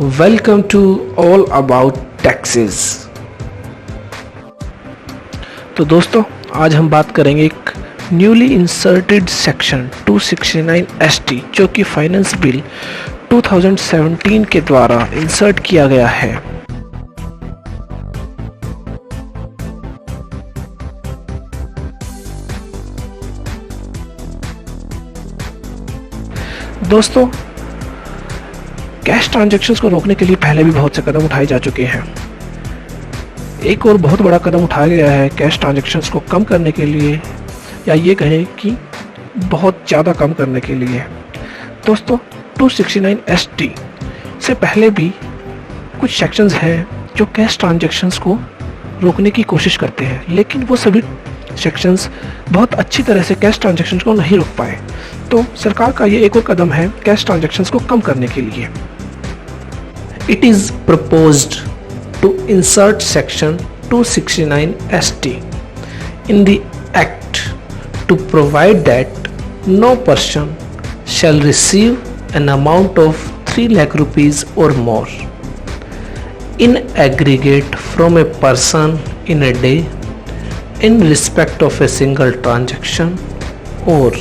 Welcome to all about taxes. तो दोस्तों, आज हम बात करेंगे एक न्यूली इंसर्टेड सेक्शन 269 ST जो कि फाइनेंस बिल 2017 के द्वारा इंसर्ट किया गया है। दोस्तों, कैश ट्रांजैक्शंस को रोकने के लिए पहले भी बहुत से कदम उठाए जा चुके हैं। एक और बहुत बड़ा कदम उठाया गया है कैश ट्रांजैक्शंस को कम करने के लिए, या ये कहें कि बहुत ज़्यादा कम करने के लिए। दोस्तों, 269 ST से पहले भी कुछ सेक्शंस हैं जो कैश ट्रांजैक्शंस को रोकने की कोशिश करते हैं, लेकिन वो सभी सेक्शंस बहुत अच्छी तरह से कैश ट्रांजैक्शंस को नहीं रोक पाए। तो सरकार का ये एक और कदम है कैश ट्रांजैक्शंस को कम करने के लिए। It is proposed to insert section 269 ST in the Act to provide that no person shall receive an amount of 3 lakh rupees or more in aggregate from a person in a day in respect of a single transaction or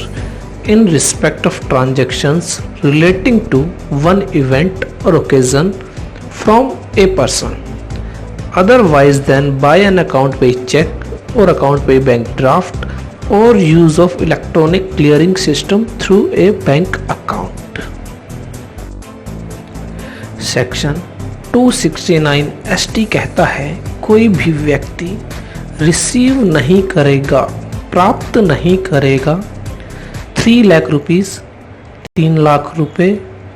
in respect of transactions relating to one event or occasion from a person otherwise than by an account pay check or account pay bank draft or use of electronic clearing system through a bank account. Section 269 ST कहता है कोई भी व्यक्ति receive नहीं करेगा, प्राप्त नहीं करेगा 3 लाख रुपीस, 3 लाख रुपए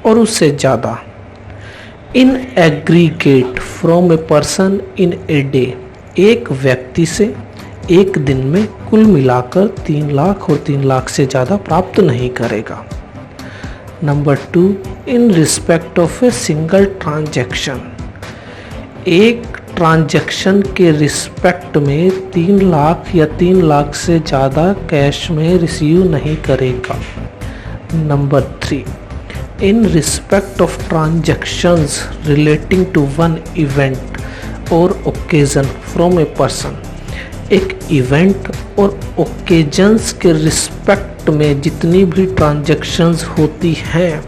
और उससे ज़्यादा इन aggregate from a person in a day, एक व्यक्ति से एक दिन में कुल मिलाकर 3 लाख और 3 लाख से ज़्यादा प्राप्त नहीं करेगा। Number 2, in respect of a single transaction, एक ट्रांजैक्शन के रिस्पेक्ट में 3 लाख या 3 लाख से ज़्यादा कैश में रिसीव नहीं करेगा। Number 3, in respect of transactions relating to one event or occasion from a person, एक इवेंट और ओकेजन्स के रिस्पेक्ट में जितनी भी ट्रांजैक्शंस होती हैं,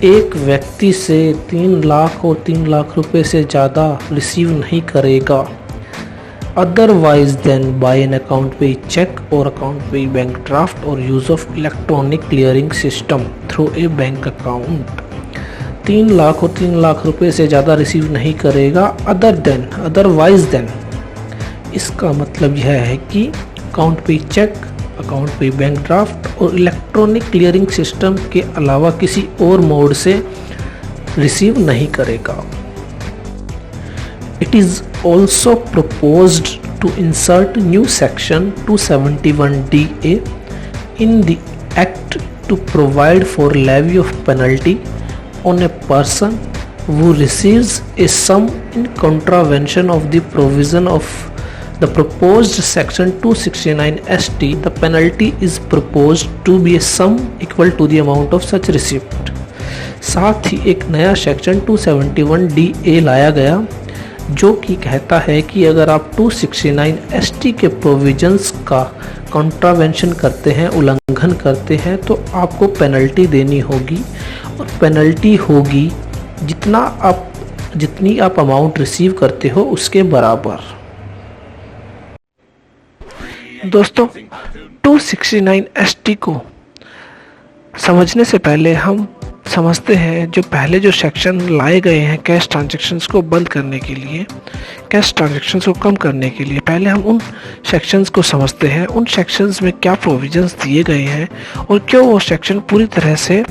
एक व्यक्ति से 3 लाख और 3 लाख रुपए से ज़्यादा रिसीव नहीं करेगा otherwise than by an account pay check or account pay bank draft or use of electronic clearing system through a bank account। 3 lakh और 3 लाख रुपए से ज़्यादा रिसीव नहीं करेगा otherwise than, इसका मतलब यह है कि account payee check, account payee bank draft और इलेक्ट्रॉनिक क्लियरिंग सिस्टम के अलावा किसी और मोड से रिसीव नहीं करेगा। It is also proposed to insert new section 271DA in the Act to provide for levy of penalty on a person who receives a sum in contravention of the provision of the proposed section 269 ST. The penalty is proposed to be a sum equal to the amount of such receipt। साथ ही एक नया section 271DA लाया गया जो कि कहता है कि अगर आप 269 ST के प्रोविजंस का कॉन्ट्रावेंशन करते हैं, उल्लंघन करते हैं, तो आपको पेनल्टी देनी होगी और पेनल्टी होगी जितनी आप अमाउंट रिसीव करते हो उसके बराबर। दोस्तों, 269 ST को समझने से पहले हम समझते हैं जो पहले जो सेक्शन लाए गए हैं कैश ट्रांजैक्शंस को बंद करने के लिए, कैश ट्रांजैक्शंस को कम करने के लिए। पहले हम उन सेक्शंस को समझते हैं, उन सेक्शंस में क्या प्रोविजंस दिए गए हैं और क्यों वो सेक्शन पूरी तरह से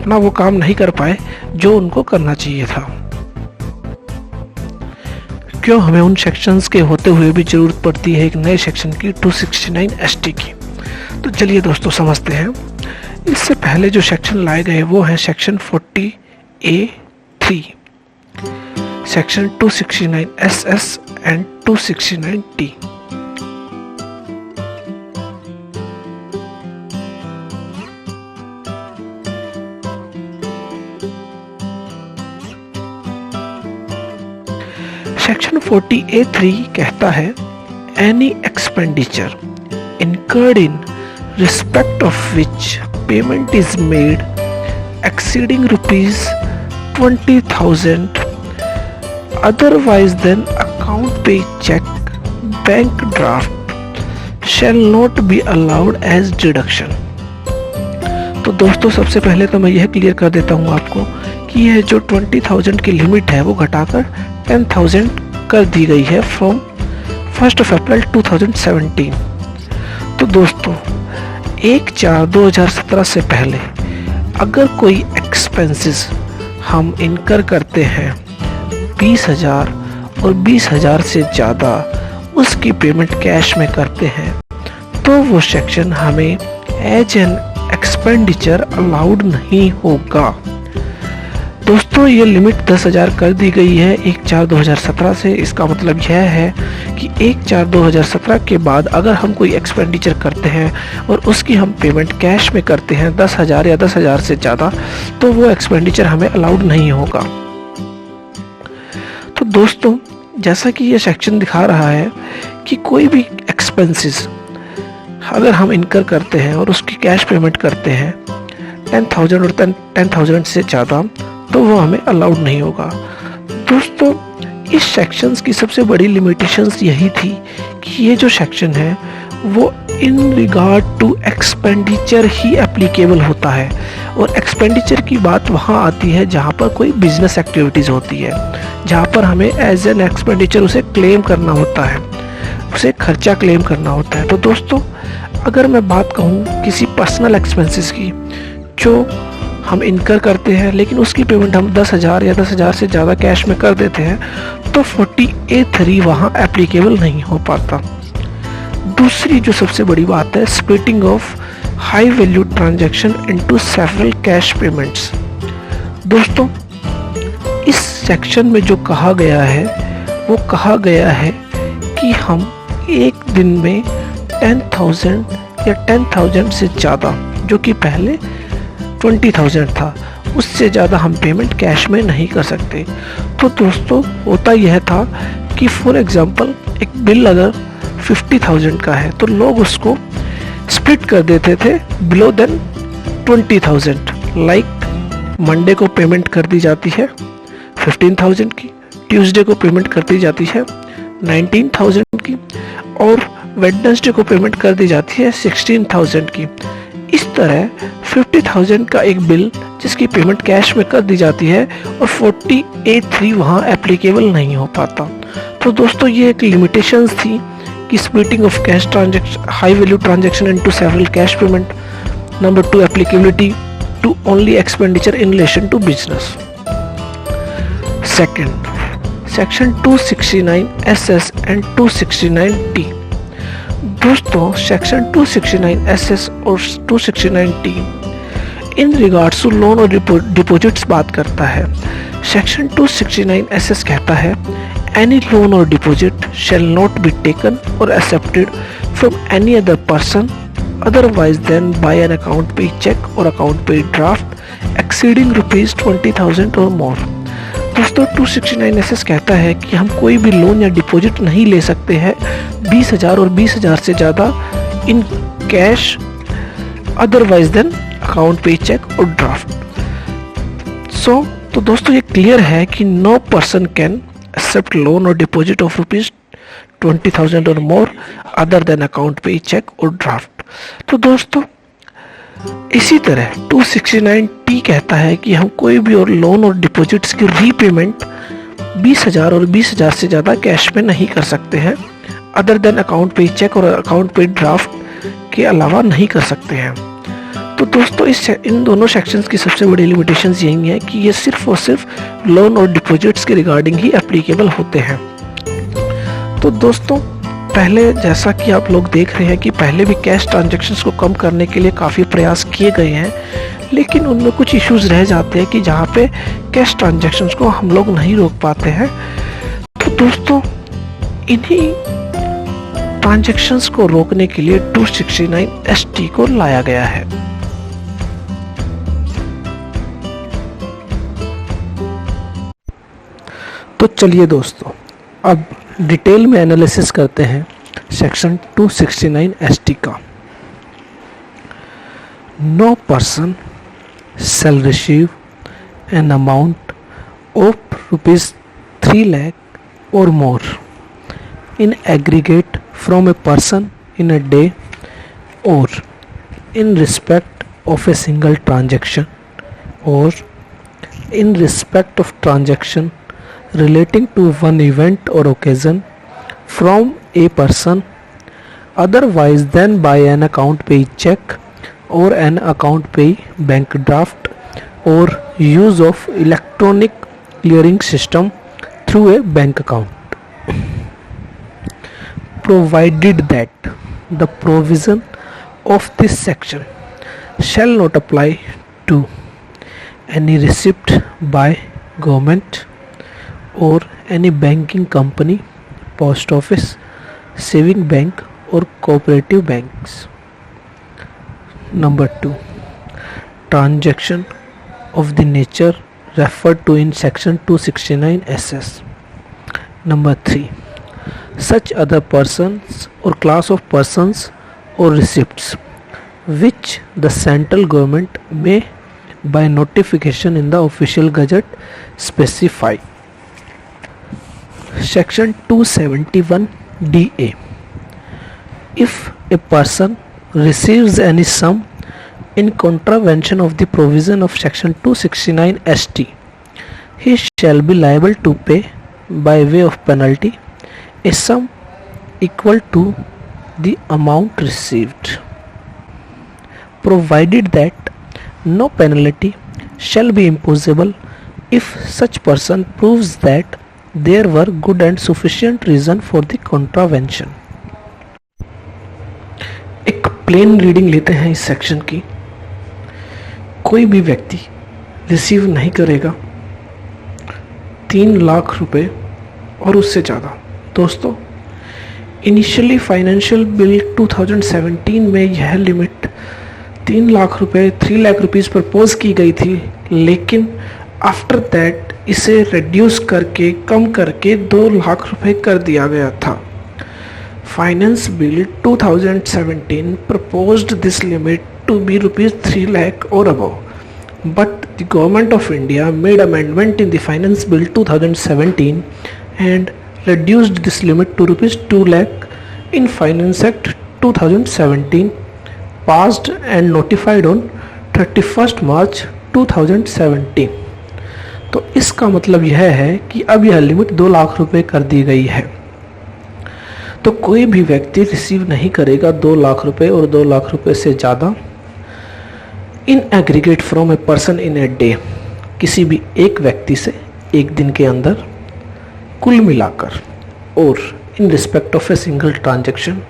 ना वो काम नहीं कर पाए जो उनको करना चाहिए था, क्यों हमें उन सेक्शंस के होते हुए भी ज़रूरत पड़ती है एक नए सेक्शन की 269 ST की। तो चलिए दोस्तों समझते हैं। इससे पहले जो सेक्शन लाए गए वो है section 40A3, section 269 SS and 269 T। Section 40A(3) कहता है any expenditure incurred in respect of which payment is made exceeding rupees 20,000 otherwise than account pay check bank draft shall not be allowed as deduction। तो दोस्तों सबसे पहले तो मैं यह clear कर देता हूँ आपको कि यह जो 20,000 की लिमिट है वो घटाकर 10,000 कर दी गई है फ्रॉम 1 अप्रैल 2017। तो दोस्तों 1/4/2017 से पहले अगर कोई एक्सपेंसेस हम इनकर करते हैं 20,000 और 20,000 से ज़्यादा उसकी पेमेंट कैश में करते हैं तो वो सेक्शन हमें एज एन एक्सपेंडिचर अलाउड नहीं होगा। दोस्तों ये लिमिट 10,000 कर दी गई है 1/4/2017 से। इसका मतलब यह है कि 1/4/2017 के बाद अगर हम कोई एक्सपेंडिचर करते हैं और उसकी हम पेमेंट कैश में करते हैं 10,000 या 10,000 से ज़्यादा तो वो एक्सपेंडिचर हमें अलाउड नहीं होगा। तो दोस्तों जैसा कि ये सेक्शन दिखा रहा है कि कोई भी एक्सपेंसेस अगर हम इनकर करते हैं और उसकी कैश पेमेंट करते हैं 10,000 और 10,000 से ज़्यादा तो वो हमें अलाउड नहीं होगा। दोस्तों इस सेक्शंस की सबसे बड़ी लिमिटेशंस यही थी कि ये जो सेक्शन है वो इन रिगार्ड टू एक्सपेंडिचर ही एप्लीकेबल होता है और एक्सपेंडिचर की बात वहाँ आती है जहाँ पर कोई बिजनेस एक्टिविटीज़ होती है, जहाँ पर हमें एज एन एक्सपेंडिचर उसे क्लेम करना होता है, उसे खर्चा क्लेम करना होता है। तो दोस्तों अगर मैं बात कहूँ किसी पर्सनल एक्सपेंसेस की जो हम इनकर करते हैं लेकिन उसकी पेमेंट हम 10,000 या 10,000 से ज़्यादा कैश में कर देते हैं तो 40A(3) वहाँ एप्लीकेबल नहीं हो पाता। दूसरी जो सबसे बड़ी बात है splitting of high value transaction into several cash payments. दोस्तों इस सेक्शन में जो कहा गया है वो कहा गया है कि हम एक दिन में 10,000 या 10,000 से ज़्यादा जो कि पहले 20,000 था उससे ज़्यादा हम पेमेंट कैश में नहीं कर सकते। तो दोस्तों होता यह था कि फॉर एग्जांपल एक बिल अगर 50,000 का है तो लोग उसको स्प्लिट कर देते थे बिलो देन 20,000। लाइक मंडे को पेमेंट कर दी जाती है 15,000 की, ट्यूसडे को पेमेंट कर दी जाती है 19,000 की और वेडनेसडे को पेमेंट कर दी जाती है 16,000 की। इस तरह 50,000 का एक बिल जिसकी पेमेंट कैश में कर दी जाती है और 40A(3) वहाँ एप्लीकेबल नहीं हो पाता। तो दोस्तों ये एक लिमिटेशंस थी कि splitting of cash transaction high value transaction into several cash payment. Number 2 applicability to only expenditure in relation to business. Second section 269SS and 269T। दोस्तों सेक्शन 269SS और 269T in regards to loan और deposits बात करता है। Section 269SS कहता है any loan और deposit shall not be taken or accepted from any other person otherwise than by an account payee cheque और अकाउंट पे ड्राफ्ट एक्सीडिंग रुपीज 20,000 और मोर। दोस्तों 269SS कहता है कि हम कोई भी लोन या डिपॉजिट नहीं ले सकते हैं 20,000 और 20,000 से ज़्यादा in cash otherwise than account payee cheque और ड्राफ्ट। तो दोस्तों ये क्लियर है कि no person can accept loan और डिपॉजिट ऑफ रुपीज 20,000 और more other than account payee cheque और ड्राफ्ट। तो दोस्तों इसी तरह 269T कहता है कि हम कोई भी और लोन और डिपॉजिट्स की रीपेमेंट 20,000 और 20,000 से ज़्यादा कैश में नहीं कर सकते हैं other than account payee cheque और अकाउंट पे ड्राफ्ट के अलावा नहीं कर सकते हैं। तो दोस्तों इन दोनों सेक्शंस की सबसे बड़ी लिमिटेशंस यही है कि ये सिर्फ और सिर्फ लोन और डिपॉजिट्स के रिगार्डिंग ही एप्लीकेबल होते हैं। तो दोस्तों पहले जैसा कि आप लोग देख रहे हैं कि पहले भी कैश ट्रांजैक्शंस को कम करने के लिए काफ़ी प्रयास किए गए हैं लेकिन उनमें कुछ इश्यूज रह जाते हैं कि जहाँ पे कैश ट्रांजैक्शंस को हम लोग नहीं रोक पाते हैं। तो दोस्तों इन्हीं ट्रांजैक्शंस को रोकने के लिए 269ST को लाया गया है। तो चलिए दोस्तों अब डिटेल में एनालिसिस करते हैं सेक्शन 269 ST का। No person shall receive an amount of rupees 3 lakh or more in aggregate from a person in a day or in respect of a single transaction or in respect of transaction relating to one event or occasion from a person otherwise than by an account pay check or an account pay bank draft or use of electronic clearing system through a bank account, provided that the provision of this section shall not apply to any receipt by government or any banking company, post office, saving bank or cooperative banks. Number 2. Transaction of the nature referred to in section 269 SS. Number 3. Such other persons or class of persons or receipts which the central government may by notification in the official gazette specify. Section 271 DA. If a person receives any sum in contravention of the provision of section 269 ST, he shall be liable to pay by way of penalty a sum equal to the amount received, provided that no penalty shall be imposable if such person proves that there were good and sufficient reason for the contravention. एक plane reading लेते हैं इस section की। कोई भी व्यक्ति receive नहीं करेगा 3 लाख रुपए और उससे ज़्यादा। दोस्तों, इनिशियली फाइनेंशियल बिल 2017 में यह लिमिट 3 लाख रुपए 3 लाख रुपीस प्रपोज की गई थी, लेकिन आफ्टर दैट इसे रिड्यूस करके कम करके 2 लाख रुपए कर दिया गया था। Finance Bill 2017 proposed this limit to be rupees 3 lakh or above, but the Government of India made amendment in the Finance Bill 2017 and reduced this limit to rupees 2 lakh in Finance Act 2017, passed and notified on 31st March 2017। तो इसका मतलब यह है कि अब यह limit 2 lakh रुपए कर दी गई है। तो कोई भी व्यक्ति रिसीव नहीं करेगा 2 लाख रुपए और 2 लाख रुपए से ज़्यादा इन aggregate from a person in a day, किसी भी एक व्यक्ति से एक दिन के अंदर कुल मिलाकर, और in respect of a single transaction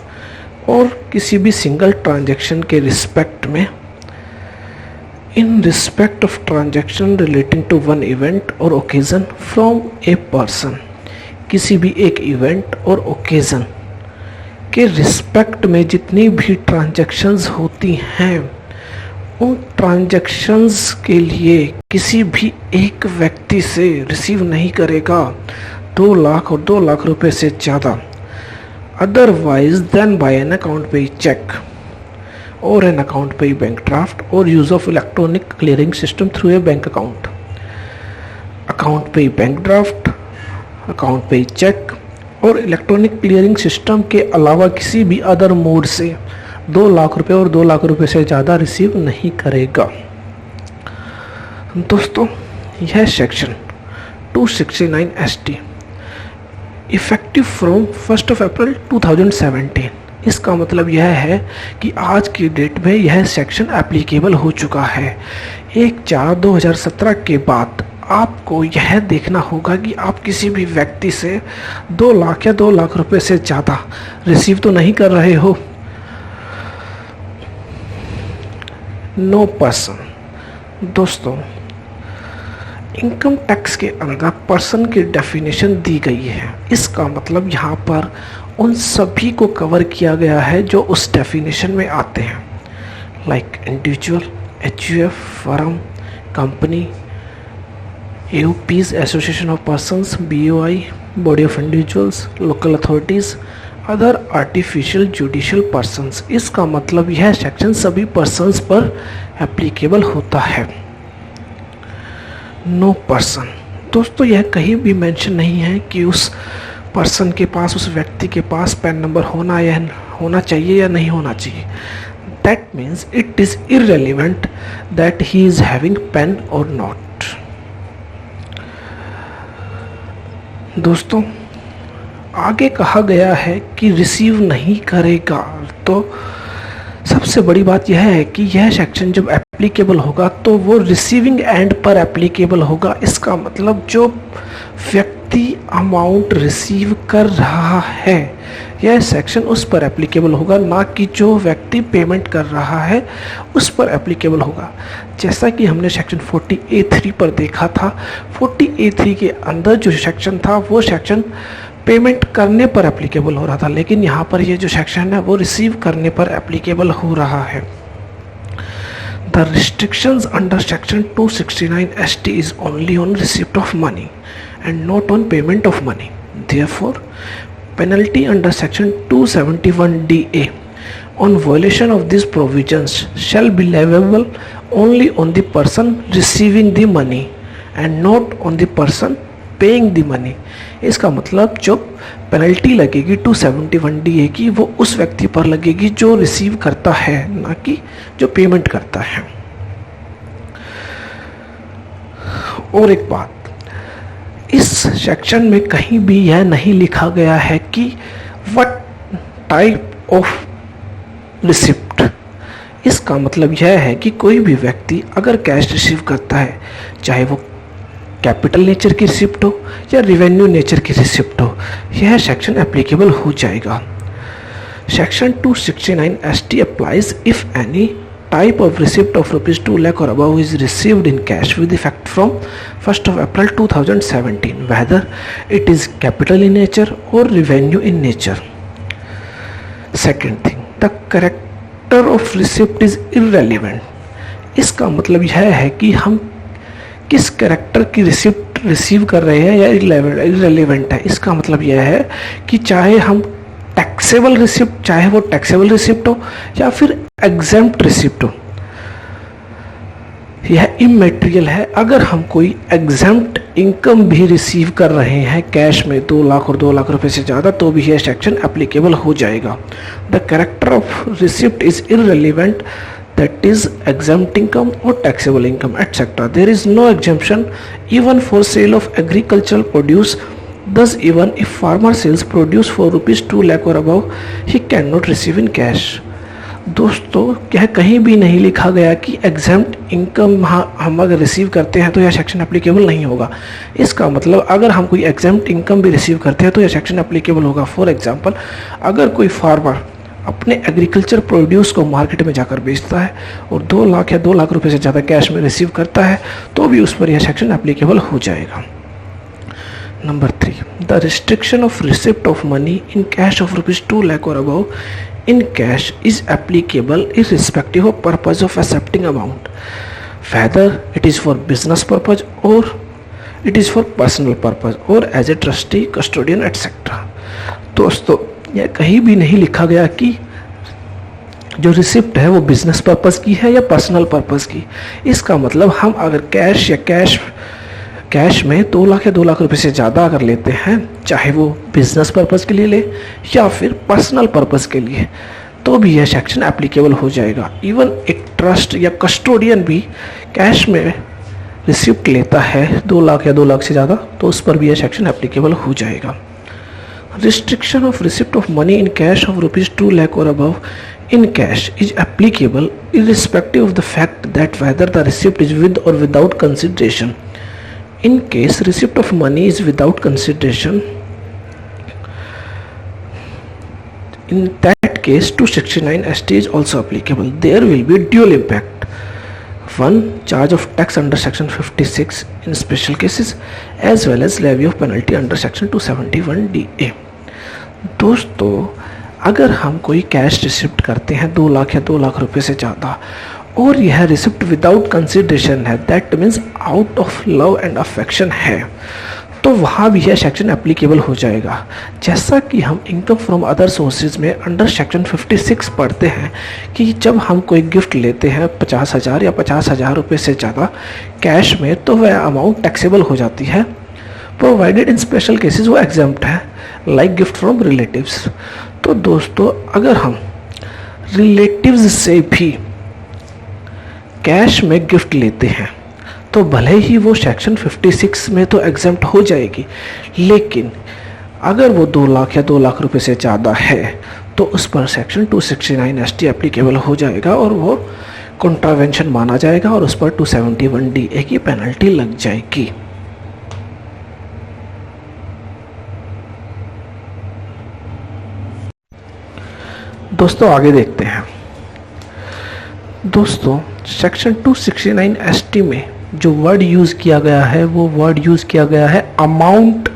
और किसी भी सिंगल ट्रांजैक्शन के रिस्पेक्ट में, in respect of transaction relating to one event और ओकेजन फ्रॉम ए पर्सन, किसी भी एक इवेंट और ओकेजन के रिस्पेक्ट में जितनी भी ट्रांजैक्शंस होती हैं, उन ट्रांजैक्शंस के लिए किसी भी एक व्यक्ति से रिसीव नहीं करेगा 2 लाख और 2 लाख रुपए से ज़्यादा, otherwise than by an account payee cheque और an account payee bank draft और use of electronic clearing system through a bank account. Account payee bank draft, account payee cheque और इलेक्ट्रॉनिक क्लियरिंग सिस्टम के अलावा किसी भी other mode से 2 लाख रुपए और 2 लाख रुपए से ज़्यादा रिसीव नहीं करेगा। दोस्तों, यह सेक्शन 269 ST इफेक्टिव फ्रॉम 1 अप्रैल 2017। इसका मतलब यह है कि आज की डेट में यह सेक्शन एप्लीकेबल हो चुका है। 1/4/2017 के बाद आपको यह देखना होगा कि आप किसी भी व्यक्ति से 2 लाख या 2 लाख रुपए से ज़्यादा रिसीव तो नहीं कर रहे हो। No person. दोस्तों, इनकम टैक्स के अंदर पर्सन की डेफिनेशन दी गई है। इसका मतलब यहाँ पर उन सभी को कवर किया गया है जो उस डेफिनेशन में आते हैं, like individual, HUF, firm, company, AOPs, Association of Persons, BOI, Body of Individuals, Local Authorities, other artificial judicial persons. इसका मतलब यह सेक्शन सभी पर्सन्स पर एप्लीकेबल होता है। नो पर्सन, दोस्तों यह कहीं भी मेंशन नहीं है कि उस पर्सन के पास, उस व्यक्ति के पास पैन नंबर होना चाहिए या नहीं होना चाहिए। That means it is irrelevant that he is having PAN और नॉट। दोस्तों आगे कहा गया है कि रिसीव नहीं करेगा, तो सबसे बड़ी बात यह है कि यह सेक्शन जब एप्लीकेबल होगा तो वो रिसीविंग एंड पर एप्लीकेबल होगा। इसका मतलब जो व्यक्ति अमाउंट रिसीव कर रहा है यह सेक्शन उस पर एप्लीकेबल होगा, ना कि जो व्यक्ति पेमेंट कर रहा है उस पर एप्लीकेबल होगा। जैसा कि हमने सेक्शन 40A3 पर देखा था, 40A3 के अंदर जो सेक्शन था वो सेक्शन पेमेंट करने पर एप्लीकेबल हो रहा था, लेकिन यहाँ पर ये जो सेक्शन है वो रिसीव करने पर एप्लीकेबल हो रहा है। The restrictions under section 269 ST is only on receipt of money and not on payment of money. Therefore, penalty under section 271DA on violation of these provisions shall be leviable only on the person receiving the money and not on the person paying the money. इसका मतलब जो penalty लगेगी 271DA की वो उस व्यक्ति पर लगेगी जो रिसीव करता है, ना कि जो पेमेंट करता है। और एक बात, इस सेक्शन में कहीं भी यह नहीं लिखा गया है कि व्हाट टाइप ऑफ रिसिप्ट। इसका मतलब यह है कि कोई भी व्यक्ति अगर कैश रिसीव करता है, चाहे वो कैपिटल नेचर की रिसिप्ट हो या रिवेन्यू नेचर की रिसिप्ट हो, यह सेक्शन एप्लीकेबल हो जाएगा। Section 269 ST applies if any type of receipt of ₹2 lakh और above is received in cash with effect from 1 April 2017 whether it is capital in nature or revenue in nature. Second thing, the character of receipt is irrelevant. इसका मतलब यह है कि हम किस character की receipt receive कर रहे हैं या इररेलेवेंट है। इसका मतलब यह है कि चाहे हम टैक्सेबल रिसिप्ट, चाहे वो टैक्सेबल रिसिप्ट हो या फिर एग्जेम्प्ट रिसिप्ट हो, यह इमैटेरियल है। अगर हम कोई एग्जेम्प्ट इनकम भी रिसीव कर रहे हैं कैश में 2 लाख और 2 लाख रुपए से ज़्यादा, तो भी यह सेक्शन एप्लीकेबल हो जाएगा। The character of receipt is irrelevant, that is exempt income or taxable income etc. There is no exemption even for sale of agricultural produce. Thus even if farmer sells produce for ₹2 lakh or above, he cannot receive in cash. दोस्तों यह कहीं भी नहीं लिखा गया कि exempt income हम अगर रिसीव करते हैं तो यह सेक्शन एप्लीकेबल नहीं होगा। इसका मतलब अगर हम कोई एग्जेम्प्ट इनकम भी रिसीव करते हैं तो यह सेक्शन एप्लीकेबल होगा। फॉर एग्जांपल, अगर कोई फार्मर अपने एग्रीकल्चर प्रोड्यूस को मार्केट में जाकर बेचता है और 2 लाख या 2 लाख रुपए से ज़्यादा कैश में रिसीव करता है, तो भी उस पर यह सेक्शन एप्लीकेबल हो जाएगा। Number 3, the restriction of receipt of money in cash of ₹2 lakh और above in cash is applicable irrespective of purpose of accepting amount, whether it is for business purpose or it is for personal purpose or as a trustee, custodian etc. दोस्तों यह कहीं भी नहीं लिखा गया कि जो रिसिप्ट है वो बिजनेस पर्पस की है या पर्सनल पर्पस की। इसका मतलब हम अगर कैश में 2 लाख या 2 लाख रुपए से ज़्यादा अगर लेते हैं, चाहे वो बिजनेस पर्पस के लिए ले या फिर पर्सनल पर्पस के लिए, तो भी यह सेक्शन एप्लीकेबल हो जाएगा। इवन एक ट्रस्ट या कस्टोडियन भी कैश में रिसिप्ट लेता है 2 लाख या 2 लाख से ज़्यादा, तो उस पर भी यह सेक्शन एप्लीकेबल हो जाएगा। Restriction of receipt of money in cash of ₹2 lakh or above in cash is applicable irrespective of the fact that whether the receipt is with or without consideration. In case receipt of money is without consideration, in that case 269 ST is also applicable. There will be dual impact. 1. Charge of tax under section 56 in special cases as well as levy of penalty under section 271DA. दोस्तों अगर हम कोई cash receipt करते हैं 2 लाख या 2 लाख रुपए से ज़्यादा और यह रिसिप्ट विदाउट कंसिडरेशन है, that means out of love and affection है, तो वहाँ भी यह सेक्शन एप्लीकेबल हो जाएगा। जैसा कि हम इनकम फ्रॉम अदर सोर्सेज में अंडर सेक्शन 56 पढ़ते हैं कि जब हम कोई गिफ्ट लेते हैं 50,000 या 50,000 रुपये से ज़्यादा कैश में, तो वह अमाउंट टैक्सेबल हो जाती है, प्रोवाइडेड इन स्पेशल केसेस वो एग्जाम्प्ट है, लाइक गिफ्ट फ्रॉम रिलेटिव्स। तो दोस्तों अगर हम रिलेटिव्स से भी कैश में गिफ्ट लेते हैं तो भले ही वो सेक्शन 56 में तो एग्जम्प्ट हो जाएगी, लेकिन अगर वो 2 लाख या 2 लाख रुपए से ज़्यादा है तो उस पर सेक्शन 269 ST एप्लीकेबल हो जाएगा और वो कॉन्ट्रावेंशन माना जाएगा और उस पर 271 DA की पेनल्टी लग जाएगी। दोस्तों आगे देखते हैं। दोस्तों सेक्शन 269 ST में जो वर्ड यूज़ किया गया है वो वर्ड यूज़ किया गया है amount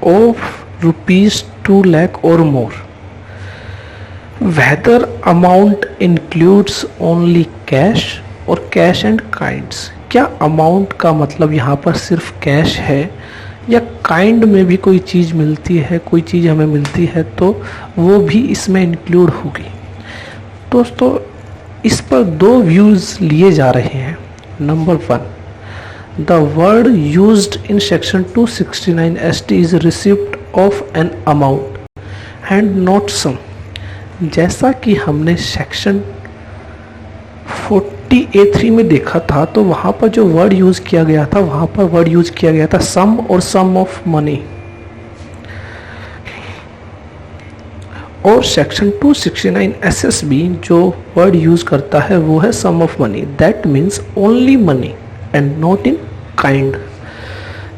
of ₹2 lakh or more. Whether amount includes only cash or cash and kinds. क्या अमाउंट का मतलब यहाँ पर सिर्फ कैश है या काइंड में भी कोई चीज़ मिलती है, कोई चीज़ हमें मिलती है तो वो भी इसमें इंक्लूड होगी। दोस्तों इस पर 2 व्यूज़ लिए जा रहे हैं। Number 1, the word used in section 269 ST is receipt of an amount and not sum. जैसा कि हमने सेक्शन 40A3 में देखा था तो वहाँ पर जो वर्ड यूज़ किया गया था, वहाँ पर वर्ड यूज़ किया गया था sum or sum of money. और सेक्शन 269 SSB जो वर्ड यूज़ करता है वो है sum of money, that means only money and not in kind.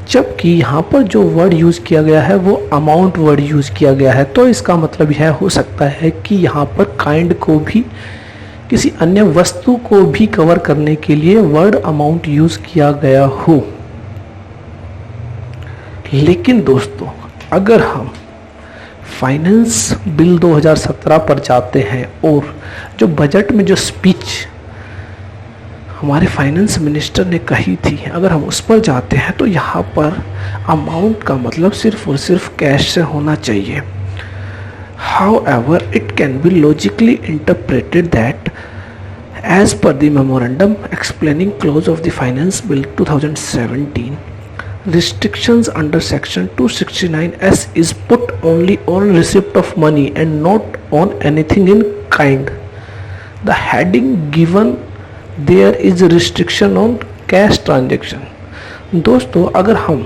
जबकि यहाँ पर जो वर्ड यूज़ किया गया है वो अमाउंट वर्ड यूज़ किया गया है, तो इसका मतलब यह हो सकता है कि यहाँ पर काइंड को भी, किसी अन्य वस्तु को भी कवर करने के लिए वर्ड अमाउंट यूज़ किया गया हो। लेकिन दोस्तों अगर हम फाइनेंस बिल 2017 पर जाते हैं और जो बजट में जो स्पीच हमारे फाइनेंस मिनिस्टर ने कही थी, अगर हम उस पर जाते हैं तो यहाँ पर अमाउंट का मतलब सिर्फ और सिर्फ कैश से होना चाहिए। However, it can be logically interpreted that as per the memorandum explaining clause of the Finance Bill 2017, restrictions under section 269S is put only on receipt of money and not on anything in kind. The heading given there is restriction on cash transaction. दोस्तों अगर हम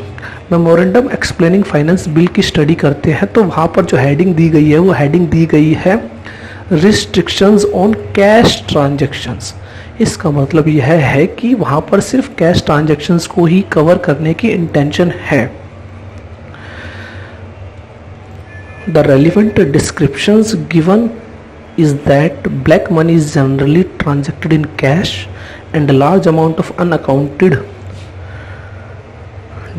memorandum explaining finance bill की study करते हैं तो वहाँ पर जो हेडिंग दी गई है वो हेडिंग दी गई है रिस्ट्रिक्शंस ऑन कैश ट्रांजैक्शंस। इसका मतलब यह है कि वहाँ पर सिर्फ कैश ट्रांजैक्शंस को ही कवर करने की इंटेंशन है। The relevant descriptions given is that black money is generally transacted in cash and a large amount of unaccounted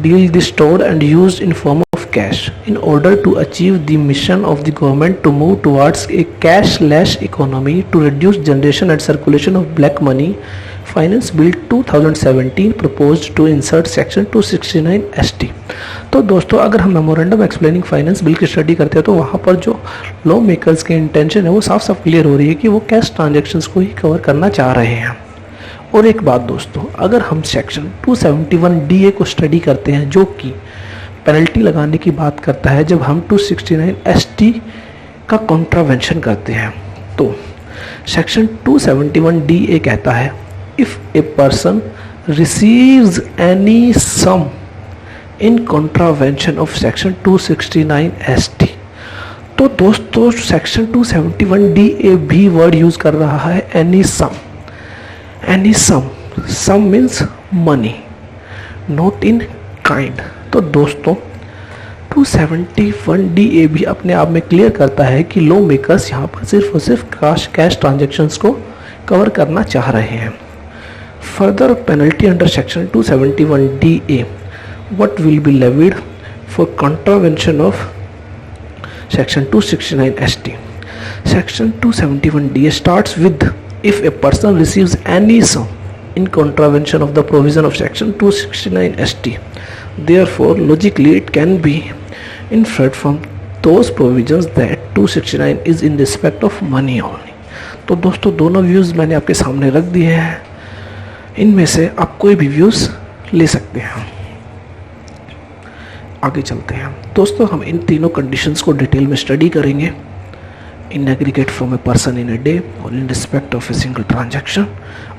deal is stored and used in form of cash in order to achieve the mission of the government to move towards a cashless economy to reduce generation and circulation of black money. Finance Bill 2017 proposed to insert section 269 ST। तो दोस्तों अगर हम memorandum explaining finance bill की study करते हैं तो वहाँ पर जो लॉ मेकर्स की इंटेंशन है वो साफ साफ क्लियर हो रही है कि वो कैश ट्रांजैक्शंस को ही कवर करना चाह रहे हैं। और एक बात दोस्तों, अगर हम सेक्शन 271 DA को स्टडी करते हैं जो कि पेनल्टी लगाने की बात करता है जब हम 269 ST का कॉन्ट्रावेंशन करते हैं, तो सेक्शन 271 DA कहता है if a person receives any sum in contravention of section 269 ST। तो दोस्तों सेक्शन 271 DA भी वर्ड यूज कर रहा है any sum. Any sum means money, not in kind. तो दोस्तों 271 DA भी अपने आप में क्लियर करता है कि लॉ मेकर्स यहाँ पर सिर्फ और सिर्फ कैश ट्रांजैक्शंस को कवर करना चाह रहे हैं। Further penalty under section 271 DA what will be levied for contravention of section 269 ST. Section 271 DA starts with if a person receives any sum in contravention of the provision of section 269 ST, therefore logically it can be inferred from those provisions that 269 is in respect of money only. तो दोस्तों दोनों views मैंने आपके सामने रख दिए हैं, इनमें से आप कोई भी व्यूज़ ले सकते हैं। आगे चलते हैं दोस्तों, हम इन तीनों कंडीशंस को डिटेल में स्टडी करेंगे। In aggregate from a person in a day, or in respect of a single transaction,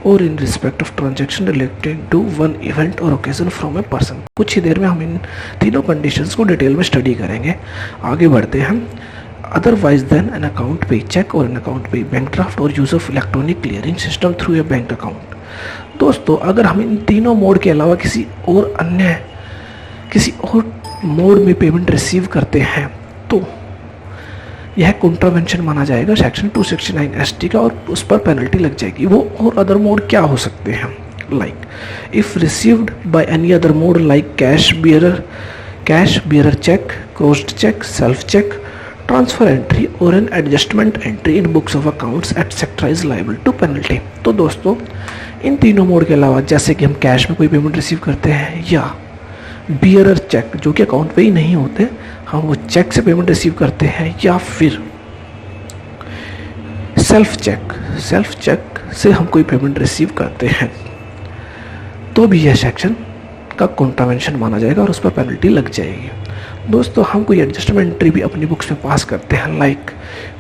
or in respect of transaction related to one event और ओकेजन फ्रॉम ए पर्सन। कुछ ही देर में हम इन तीनों conditions को detail में study करेंगे। आगे बढ़ते हैं। Otherwise then N account payee cheque और an account payee bank draft और use of electronic clearing system through a bank account. दोस्तों अगर हम इन तीनों मोड के अलावा किसी और मोड में पेमेंट रिसीव करते हैं तो यह कॉन्ट्रावेंशन माना जाएगा सेक्शन 269 ST का, और उस पर पेनल्टी लग जाएगी। वो और अदर मोड क्या हो सकते हैं? Like if received by any other mode like cash bearer cheque, closed cheque, self cheque, transfer entry or an adjustment entry in books of accounts etcetera is liable to penalty. तो दोस्तों इन तीनों mode के अलावा जैसे कि हम cash में कोई पेमेंट रिसीव करते हैं, या बियरर चेक जो कि अकाउंट पे ही नहीं होते, हम वो चेक से पेमेंट रिसीव करते हैं, या फिर सेल्फ चेक से हम कोई पेमेंट रिसीव करते हैं, तो भी यह सेक्शन का कॉन्ट्रावेंशन माना जाएगा और उस पर पेनल्टी लग जाएगी। दोस्तों हम कोई एडजस्टमेंट एंट्री भी अपनी बुक्स में पास करते हैं, लाइक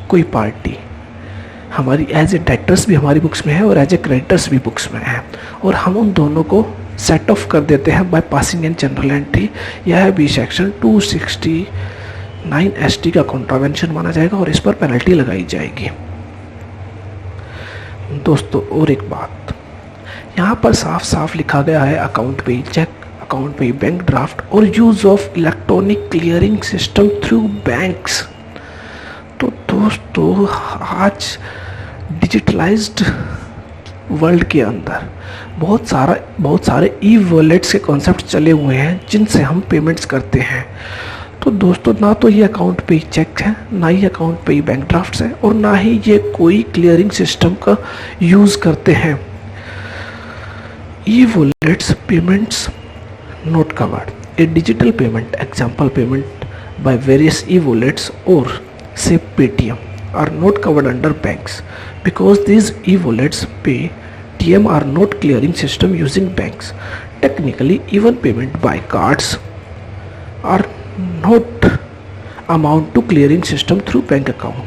कोई पार्टी हमारी एज ए डेटर्स भी हमारी बुक्स में है और एज ए क्रेडिटर्स भी बुक्स में है, और हम उन दोनों को सेट ऑफ कर देते हैं by passing in general entry, यह भी सेक्शन 269 ST का कॉन्ट्रावेंशन माना जाएगा और इस पर पेनल्टी लगाई जाएगी। दोस्तों और एक बात, यहाँ पर साफ साफ लिखा गया है account payee check, account payee bank draft और use of electronic clearing system through banks. तो दोस्तों आज डिजिटलाइज्ड वर्ल्ड के अंदर बहुत सारे ई वॉलेट्स के कॉन्सेप्ट चले हुए हैं जिनसे हम पेमेंट्स करते हैं। तो दोस्तों ना तो ये अकाउंट पे चेक है, ना ही अकाउंट पे बैंक ड्राफ्ट्स है, और ना ही ये कोई क्लियरिंग सिस्टम का यूज़ करते हैं। E wallets payments not covered. A digital payment, example payment by various e wallets or say Paytm are not covered under banks because these e-wallets Paytm are not clearing system using banks. Technically, even payment by cards are not amount to clearing system through bank account.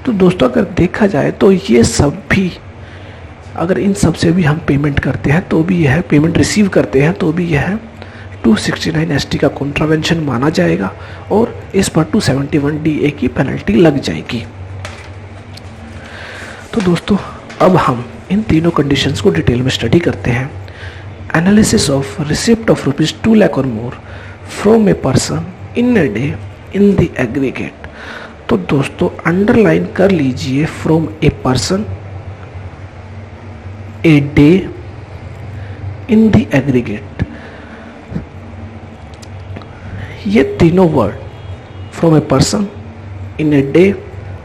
तो दोस्तों अगर देखा जाए तो ये सब भी, अगर इन सब से भी हम पेमेंट करते हैं तो भी यह पेमेंट रिसीव करते हैं तो भी यह 269 ST का कॉन्ट्रावेंशन माना जाएगा और इस पर 271 DA की पेनल्टी लग जाएगी। तो दोस्तों अब हम इन तीनों कंडीशंस को डिटेल में स्टडी करते हैं। Analysis of receipt of ₹2 lakh or more from a person in a day in the aggregate. तो दोस्तों अंडरलाइन कर लीजिए from a person, a day, in the aggregate. ये तीनों word from a person, in a day,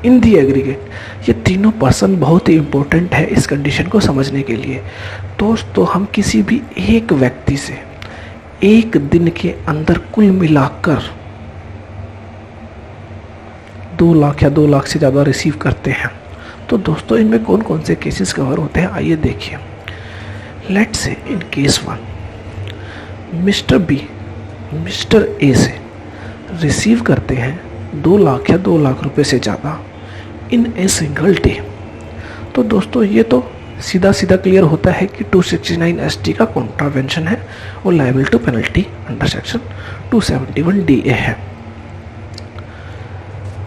in the aggregate, ये तीनों person बहुत ही important है इस कंडीशन को समझने के लिए। दोस्तों हम किसी भी एक व्यक्ति से एक दिन के अंदर कुल मिलाकर 2 लाख या 2 लाख से ज़्यादा रिसीव करते हैं। तो दोस्तों इनमें कौन कौन से केसेस कवर होते हैं आइए देखिए। Let's say in case 1 mister B mister A से रिसीव करते हैं 2 लाख या 2 लाख रुपए से ज़्यादा इन ए सिंगल डे। तो दोस्तों ये तो सीधा सीधा क्लियर होता है कि 269 ST का कॉन्ट्रावेंशन है और liable to penalty under section 271 DA है।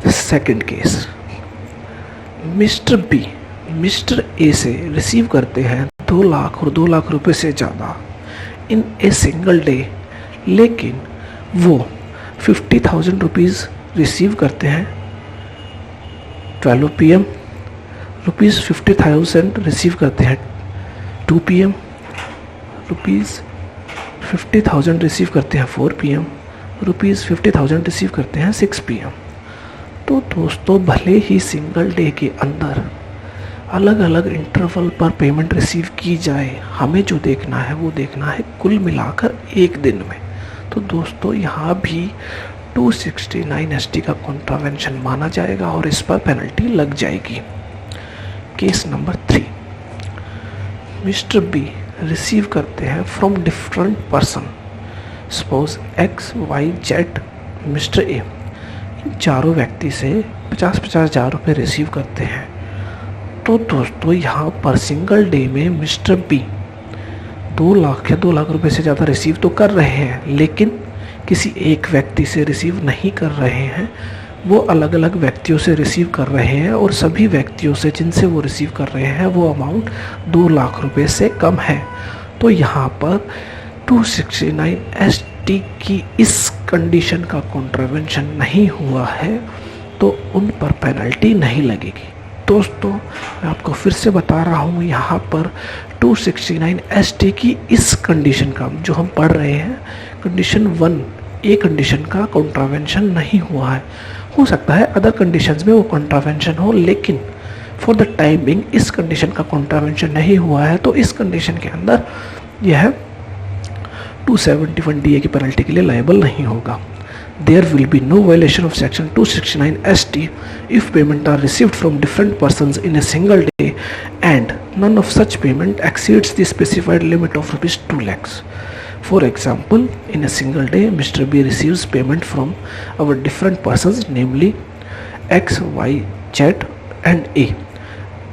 Second case, mister B mister A से रिसीव करते हैं 2 लाख और 2 लाख रुपए से ज़्यादा इन ए सिंगल डे, लेकिन वो 50,000 रुपीज़ रिसीव करते हैं 12 PM, रुपीज़ 50,000 रिसीव करते हैं 2 PM, रुपीज़ 50,000 रिसीव करते हैं 4 PM, रुपीज़ 50,000 रिसीव करते हैं 6 PM। तो दोस्तों भले ही सिंगल डे के अंदर अलग अलग इंटरवल पर पेमेंट रिसीव की जाए, हमें जो देखना है वो देखना है कुल मिलाकर एक दिन में। तो दोस्तों यहाँ भी 269 ST का कॉन्ट्रावेंशन माना जाएगा और इस पर पेनल्टी लग जाएगी। Case number 3, mister B receive करते हैं from different person, suppose X Y Z mister A. इन चारों व्यक्ति से 50-50 हज़ार रुपये रिसीव करते हैं। तो दोस्तों यहाँ पर सिंगल डे में मिस्टर बी 2 लाख या 2 लाख रुपए से ज़्यादा रिसीव तो कर रहे हैं, लेकिन किसी एक व्यक्ति से रिसीव नहीं कर रहे हैं, वो अलग अलग व्यक्तियों से रिसीव कर रहे हैं और सभी व्यक्तियों से जिनसे वो रिसीव कर रहे हैं वो अमाउंट 2 लाख रुपए से कम है। तो यहाँ पर 269 ST की इस कंडीशन का कॉन्ट्रावेंशन नहीं हुआ है तो उन पर पेनल्टी नहीं लगेगी। दोस्तों मैं आपको फिर से बता रहा हूँ, यहाँ पर 269 ST की इस कंडीशन का जो हम पढ़ रहे हैं, कंडीशन 1 ए कंडीशन का कॉन्ट्रावेंशन नहीं हुआ है। हो सकता है अदर कंडीशंस में वो कॉन्ट्रावेंशन हो, लेकिन फॉर द टाइम बिंग इस कंडीशन का कॉन्ट्रावेंशन नहीं हुआ है। तो इस कंडीशन के अंदर यह 271 DA की पेनल्टी के लिए लायबल नहीं होगा। There will be no violation of section 269 ST if payment are received from different persons in a single day and none of such payment exceeds the specified limit of rupees 2 lakhs. For example, in a single day, Mr. B receives payment from our different persons, namely X, Y, Z and A.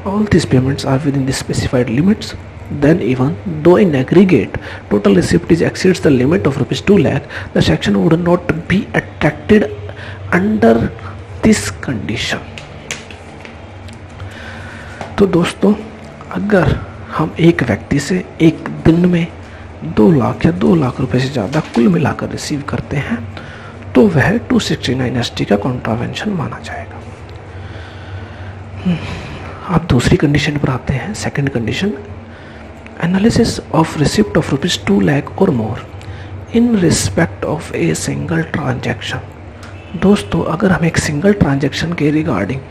All these payments are within the specified limits. Then even though in aggregate total receipt exceeds the limit of rupees 2 lakh, the section would not be attracted under this condition. तो दोस्तों अगर हम एक व्यक्ति से एक दिन में 2 लाख या 2 लाख रुपए से ज़्यादा कुल मिलाकर रिसीव करते हैं तो वह 269 ST का कॉन्ट्रावेंशन माना जाएगा। अब दूसरी कंडीशन पर आते हैं। Second condition, analysis of receipt of rupees 2 lakh or more in respect of a single transaction। दोस्तों अगर हम एक सिंगल ट्रांजैक्शन के रिगार्डिंग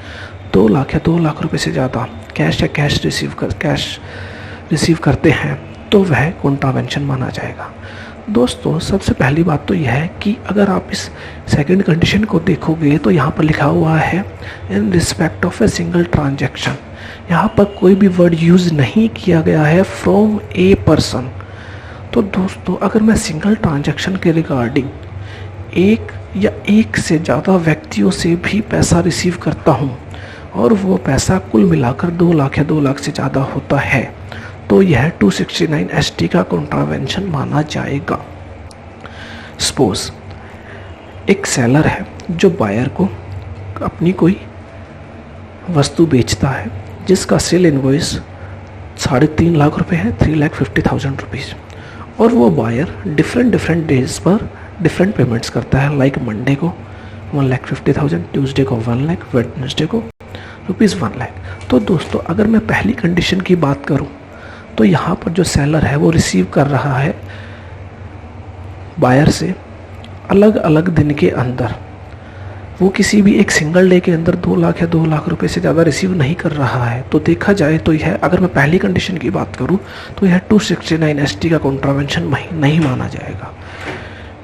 2 लाख या 2 लाख रुपए से ज़्यादा कैश या कैश रिसीव करते हैं तो वह कॉन्ट्रावेंशन माना जाएगा। दोस्तों सबसे पहली बात तो यह है कि अगर आप इस सेकंड कंडीशन को देखोगे तो यहाँ पर लिखा हुआ है इन respect of a single transaction. यहाँ पर कोई भी वर्ड यूज़ नहीं किया गया है फ्रॉम ए पर्सन। तो दोस्तों अगर मैं सिंगल ट्रांजैक्शन के रिगार्डिंग एक या एक से ज़्यादा व्यक्तियों से भी पैसा रिसीव करता हूँ और वो पैसा कुल मिलाकर 2 लाख या 2 लाख से ज़्यादा होता है तो यह 269 ST का कॉन्ट्रावेंशन माना जाएगा। सपोज एक सेलर है जो बायर को अपनी कोई वस्तु बेचता है जिसका सेल इनवॉइस 3.5 लाख रुपए है, 3,50,000 रुपीज़, और वो बायर डिफरेंट डेज पर डिफरेंट पेमेंट्स करता है। लाइक मंडे को 1,50,000, ट्यूसडे को 1 लाख, वेडनेसडे को ₹1 लाख। तो दोस्तों अगर मैं पहली कंडीशन की बात करूं तो यहाँ पर जो सेलर है वो रिसीव कर रहा है बायर से अलग अलग दिन के अंदर, वो किसी भी एक सिंगल डे के अंदर 2 लाख या 2 लाख रुपए से ज़्यादा रिसीव नहीं कर रहा है। तो देखा जाए तो यह, अगर मैं पहली कंडीशन की बात करूं तो यह 269 ST का कॉन्ट्रावेंशन नहीं माना जाएगा।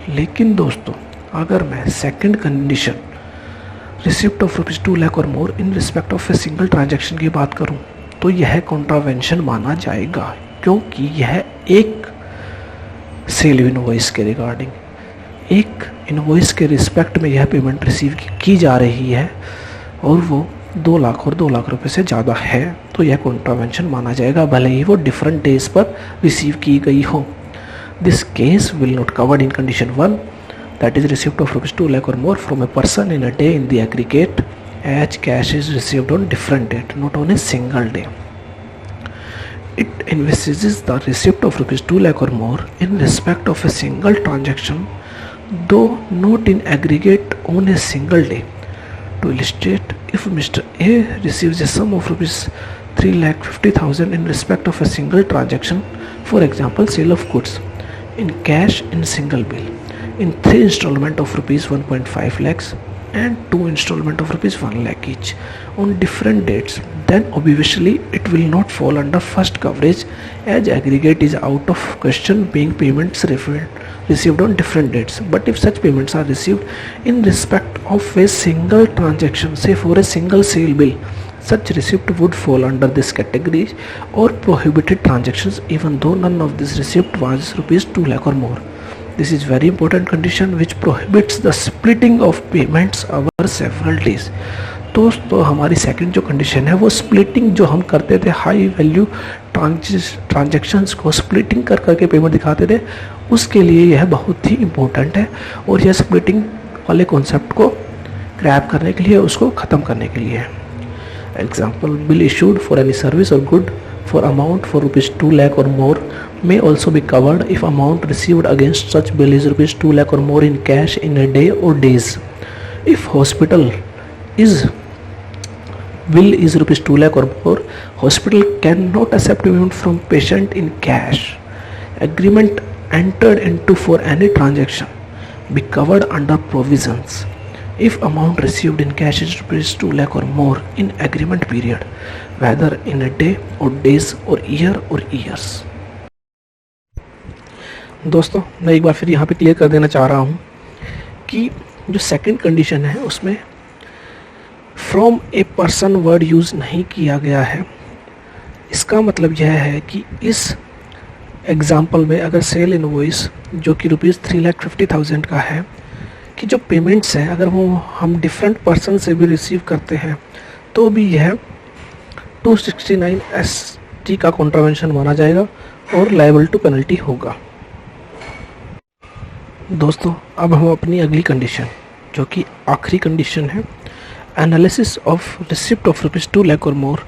लेकिन दोस्तों अगर मैं second condition receipt of ₹2 lakh or more in respect of a single transaction की बात करूं तो यह कॉन्ट्रावेंशन माना जाएगा, क्योंकि यह एक सेल इनवॉइस के रिगार्डिंग, एक इनवॉइस के रिस्पेक्ट में यह पेमेंट रिसीव की जा रही है और वो 2 लाख और 2 लाख रुपए से ज़्यादा है तो यह कॉन्ट्रावेंशन माना जाएगा, भले ही वो डिफरेंट डेज पर रिसीव की गई हो। This case will not covered in condition 1, that is receipt of ₹2 lakh or more from a person in a day in the aggregate, as cash is received on different date, not on a single day. It envisages the receipt of ₹2 lakh or more in respect of a single transaction, though not in aggregate on a single day. To illustrate, if Mr. A receives a sum of ₹3,50,000 in respect of a single transaction, for example sale of goods, in cash in single bill, in 3 installment of ₹1.5 lakhs, and 2 installment of rupees 1 lakh each on different dates, then obviously it will not fall under first coverage, as aggregate is out of question being payments received on different dates. But if such payments are received in respect of a single transaction, say for a single sale bill, such receipt would fall under this category or prohibited transactions, even though none of this receipt was rupees 2 lakh or more. This is very important condition which prohibits the splitting of payments over several days. दोस्तों हमारी second जो condition है वो splitting जो हम करते थे, high value transactions को स्प्लिटिंग कर करके पेमेंट दिखाते थे, उसके लिए यह बहुत ही इम्पोर्टेंट है और यह स्प्लिटिंग वाले कॉन्सेप्ट को क्रैप करने के लिए, उसको ख़त्म करने के लिए है. Example, bill issued for any service और good for amount for rupees 2 lakh or more may also be covered if amount received against such bill is rupees 2 lakh or more in cash in a day or days. If hospital bill is rupees 2 lakh or more, hospital cannot accept payment from patient in cash. Agreement entered into for any transaction be covered under provisions if amount received in cash is rupees 2 lakh or more in agreement period, whether in a day or days or year or years. दोस्तों मैं एक बार फिर यहाँ पे clear कर देना चाह रहा हूँ कि जो सेकंड कंडीशन है उसमें from a person word use नहीं किया गया है. इसका मतलब यह है कि इस एग्ज़ाम्पल में अगर सेल इनवॉइस जो कि रुपीज़ 3,50,000 का है कि जो पेमेंट्स हैं अगर वो हम डिफरेंट पर्सन से भी रिसीव करते हैं तो भी यह 269 ST का कॉन्ट्रावेंशन माना जाएगा और लायबल टू पेनल्टी होगा. दोस्तों अब हम अपनी अगली कंडीशन जो कि आखिरी कंडीशन है, analysis of receipt of rupees 2 lakh or more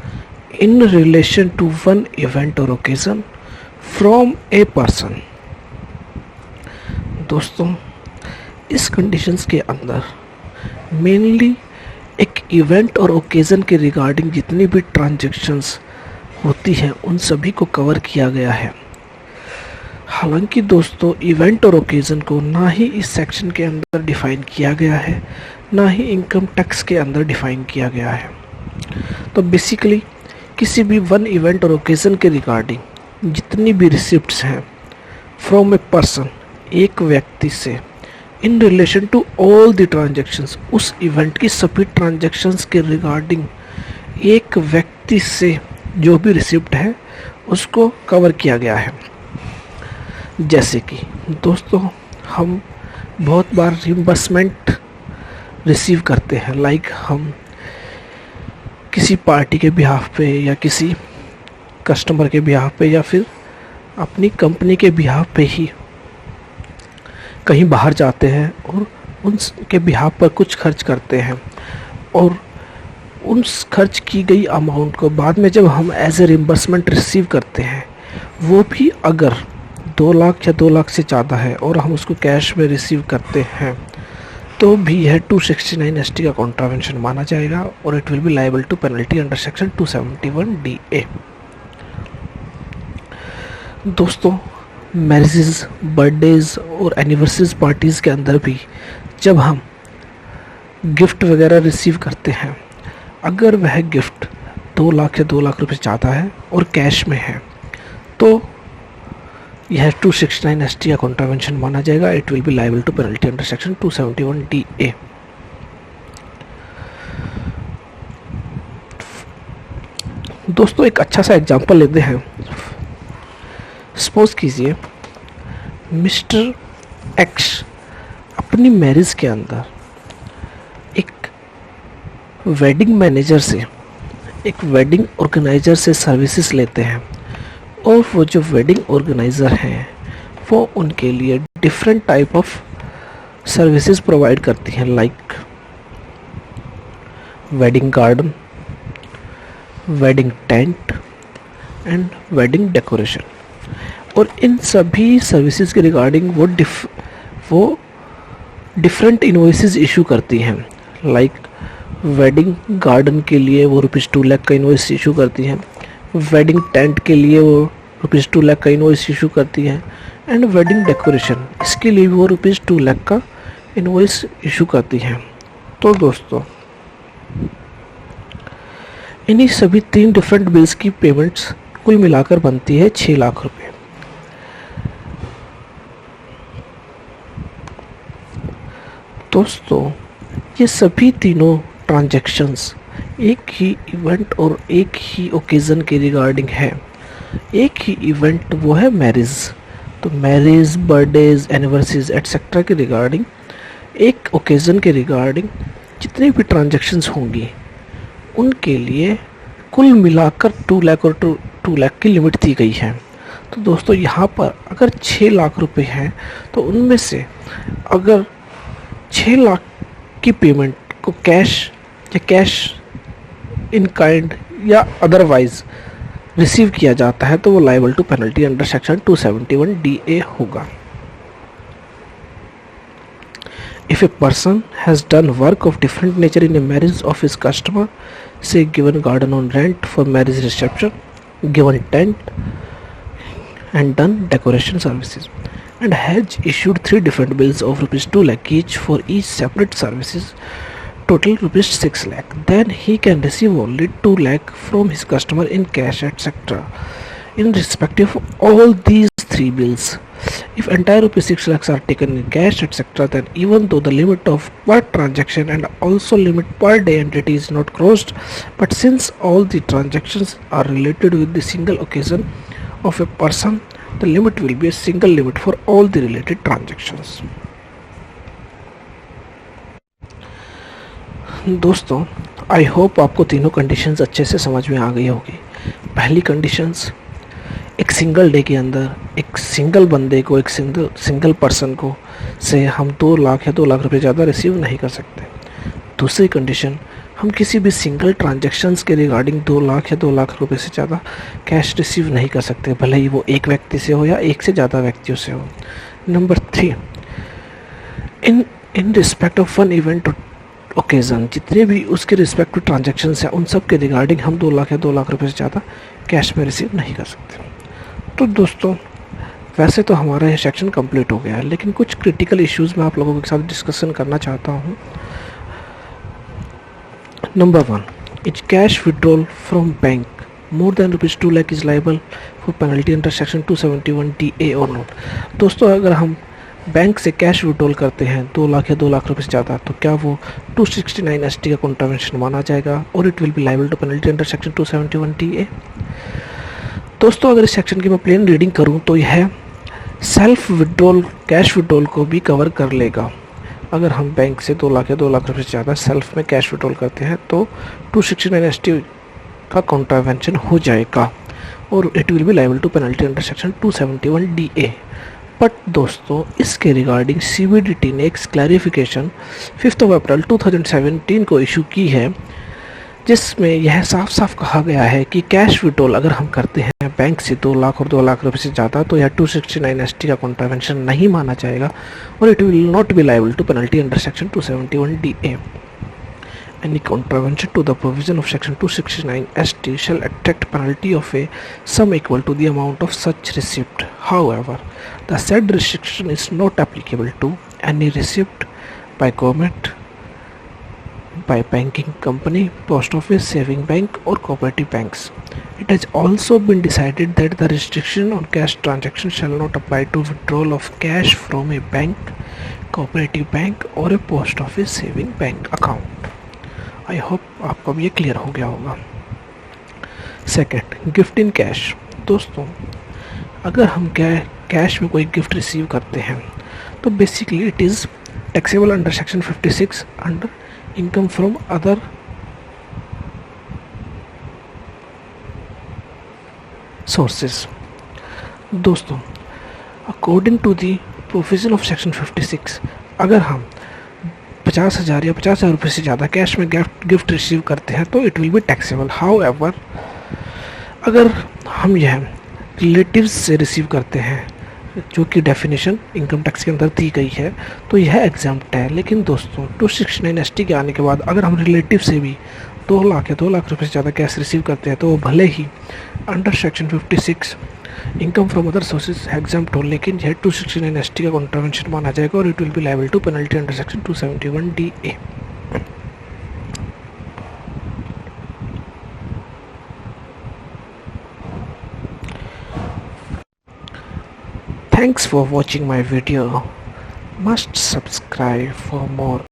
in relation to one event or occasion from a person. दोस्तों इस कंडीशंस के अंदर मेनली एक इवेंट और ओकेज़न के रिगार्डिंग जितनी भी ट्रांजैक्शंस होती हैं उन सभी को कवर किया गया है. हालांकि दोस्तों इवेंट और ओकेज़न को ना ही इस सेक्शन के अंदर डिफ़ाइन किया गया है, ना ही इनकम टैक्स के अंदर डिफ़ाइन किया गया है. तो बेसिकली किसी भी वन इवेंट और ओकेज़न के रिगार्डिंग जितनी भी रिसिप्ट्स हैं फ्रॉम ए पर्सन, एक व्यक्ति से, in relation to all the transactions, उस इवेंट की सभी ट्रांजेक्शन्स के रिगार्डिंग एक व्यक्ति से जो भी रिसिप्ट है उसको कवर किया गया है. जैसे कि दोस्तों हम बहुत बार रिम्बर्समेंट रिसीव करते हैं, लाइक हम किसी पार्टी के बिहाफ पे या किसी कस्टमर के बिहाफ पे या फिर अपनी कंपनी के बिहाफ पे ही कहीं बाहर जाते हैं और उनके बिहाफ पर कुछ खर्च करते हैं और उन खर्च की गई अमाउंट को बाद में जब हम एज ए रिम्बर्समेंट रिसीव करते हैं, वो भी अगर 2 लाख या 2 लाख से ज़्यादा है और हम उसको कैश में रिसीव करते हैं तो भी यह 269 ST का कॉन्ट्रावेंशन माना जाएगा और it will be liable to penalty under section 271 DA. दोस्तों मैरिजेस, बर्थडेज और एनिवर्सरीज पार्टीज़ के अंदर भी जब हम गिफ्ट वगैरह रिसीव करते हैं, अगर वह गिफ्ट 2 लाख या 2 लाख रुपए ज़्यादा है और कैश में है तो यह 269 ST का कॉन्ट्रावेंशन माना जाएगा. It will be liable to penalty under section 271 DA. दोस्तों एक अच्छा सा एग्जांपल लेते हैं. सपोज कीजिए मिस्टर एक्स अपनी मैरिज के अंदर एक वेडिंग मैनेजर से, एक वेडिंग ऑर्गेनाइज़र से सर्विसेज लेते हैं और वो जो वेडिंग ऑर्गेनाइज़र हैं वो उनके लिए different type of services provide करती हैं, like wedding garden, wedding tent and wedding decoration. और इन सभी सर्विसेज के रिगार्डिंग वो डिफरेंट इन्वॉइसेस इशू करती हैं. लाइक वेडिंग गार्डन के लिए वो रुपीज़ 2 लाख का इन्वॉइस इशू करती हैं, वेडिंग टेंट के लिए वो रुपीज़ 2 लाख का इन्वॉइस इशू करती हैं एंड वेडिंग डेकोरेशन इसके लिए वो रुपीज़ 2 लाख का इन्वॉइस इशू करती हैं. तो दोस्तों इन्हीं सभी 3 डिफरेंट बिल्स की पेमेंट्स कुल मिलाकर बनती है 6 लाख रुपए। दोस्तों ये सभी तीनों ट्रांजैक्शंस एक ही इवेंट और एक ही ओकेज़न के रिगार्डिंग है। एक ही इवेंट वो है मैरिज, तो मैरिज, बर्थडेज, एनिवर्सरीज एट्सेट्रा के रिगार्डिंग, एक ओकेज़न के रिगार्डिंग जितनी भी ट्रांजैक्शंस होंगी उनके लिए कुल मिलाकर 2 लाख और 2 लाख की लिमिट दी गई है। तो दोस्तों यहाँ पर अगर 6 लाख रुपए हैं तो उनमें से अगर 6 लाख की पेमेंट को कैश इन काइंड या अदरवाइज रिसीव किया जाता है तो वो liable to penalty under section 271 DA होगा। If a person has done work of different nature in a marriage of his customer, say given garden on rent for marriage reception, given tent and done decoration services, and has issued 3 different bills of rupees 2 lakh each for each separate services, total rupees 6 lakh, then he can receive only 2 lakh from his customer in cash etc. in respect of all these 3 bills. If entire rupees 6 lakhs are taken in cash etc., then even though the limit of per transaction and also limit per day entity is not crossed, but since all the transactions are related with the single occasion of a person, the limit will be a single limit for all the related transactions. दोस्तों I hope आपको तीनों conditions अच्छे से समझ में आ गई होगी। पहली कंडीशंस, एक सिंगल डे के अंदर एक सिंगल बंदे को, एक सिंगल पर्सन को से हम 2 लाख या 2 लाख रुपए ज़्यादा रिसीव नहीं कर सकते। दूसरी कंडीशन, हम किसी भी सिंगल ट्रांजैक्शंस के रिगार्डिंग 2 लाख या 2 लाख रुपए से ज़्यादा कैश रिसीव नहीं कर सकते, भले ही वो एक व्यक्ति से हो या एक से ज़्यादा व्यक्तियों से हो। Number 3, in respect of one event occasion, जितने भी उसके रिस्पेक्टिव ट्रांजैक्शंस हैं उन सब के रिगार्डिंग हम 2 लाख या 2 लाख रुपए से ज़्यादा कैश में रिसीव नहीं कर सकते। तो दोस्तों वैसे तो हमारा ये सेक्शन कंप्लीट हो गया है, लेकिन कुछ क्रिटिकल इश्यूज़ मैं आप लोगों के साथ डिस्कशन करना चाहता हूँ। Number 1, is cash withdrawal from bank more than rupees 2 lakh is liable for penalty under section 271 DA और नोट। दोस्तों अगर हम बैंक से कैश विड्रॉल करते हैं 2 लाख या 2 लाख रुपए से ज़्यादा, तो क्या वो 269 ST का कॉन्ट्रावेंशन माना जाएगा और it will be liable to penalty under section 271 DA। दोस्तों अगर इस सेक्शन की मैं प्लेन रीडिंग करूं तो यह सेल्फ विड्रॉल, कैश विड्रॉल को भी कवर कर लेगा। अगर हम बैंक से 2 लाख या 2 लाख रुपए से ज़्यादा सेल्फ में कैश विड्रॉल करते हैं तो 269 ST का कॉन्ट्रावेंशन हो जाएगा और it will be liable to penalty under section 271 DA। But दोस्तों इसके रिगार्डिंग CBDT ने एक क्लैरिफिकेशन 5 अप्रैल 2017 को इशू की है, जिसमें यह साफ साफ कहा गया है कि कैश विड्रॉल अगर हम करते हैं बैंक से 2 लाख और 2 लाख रुपए से ज़्यादा तो यह 269 ST का कॉन्ट्रावेंशन नहीं माना जाएगा और it will not be liable to penalty under section 271 DA। Any contravention to the provision of section 269 ST shall attract penalty of a sum equal to the amount of such receipt. However, the said restriction is not applicable to any receipt by government, by banking company, post office, saving bank or cooperative banks. It has also been decided that the restriction on cash transactions shall not apply to withdrawal of cash from a bank, cooperative bank or a post office saving bank account. I hope आपको भी ये clear हो गया होगा। Second, gift in cash. दोस्तों अगर हम cash में कोई गिफ्ट रिसीव करते हैं तो basically it is taxable under section 56 under income from other sources. दोस्तों according to the provision of section 56 अगर हम 50,000 या 50,000 रुपये से ज़्यादा कैश में गिफ्ट रिसीव करते हैं तो it will be taxable. However अगर हम यह रिलेटिव्स से रिसीव करते हैं जो कि डेफिनेशन इनकम टैक्स के अंदर दी गई है तो यह एग्जाम्प्ट है। लेकिन दोस्तों 269 ST के आने के बाद अगर हम रिलेटिव से भी 2 लाख या 2 लाख रुपये से ज़्यादा कैश रिसीव करते हैं तो वो भले ही under section 56 income from other sources exempt हो, लेकिन यह 269 ST का कॉन्ट्रावेंशन माना जाएगा और it will be liable to penalty under section 271 DA। Thanks for watching my video. Must subscribe for more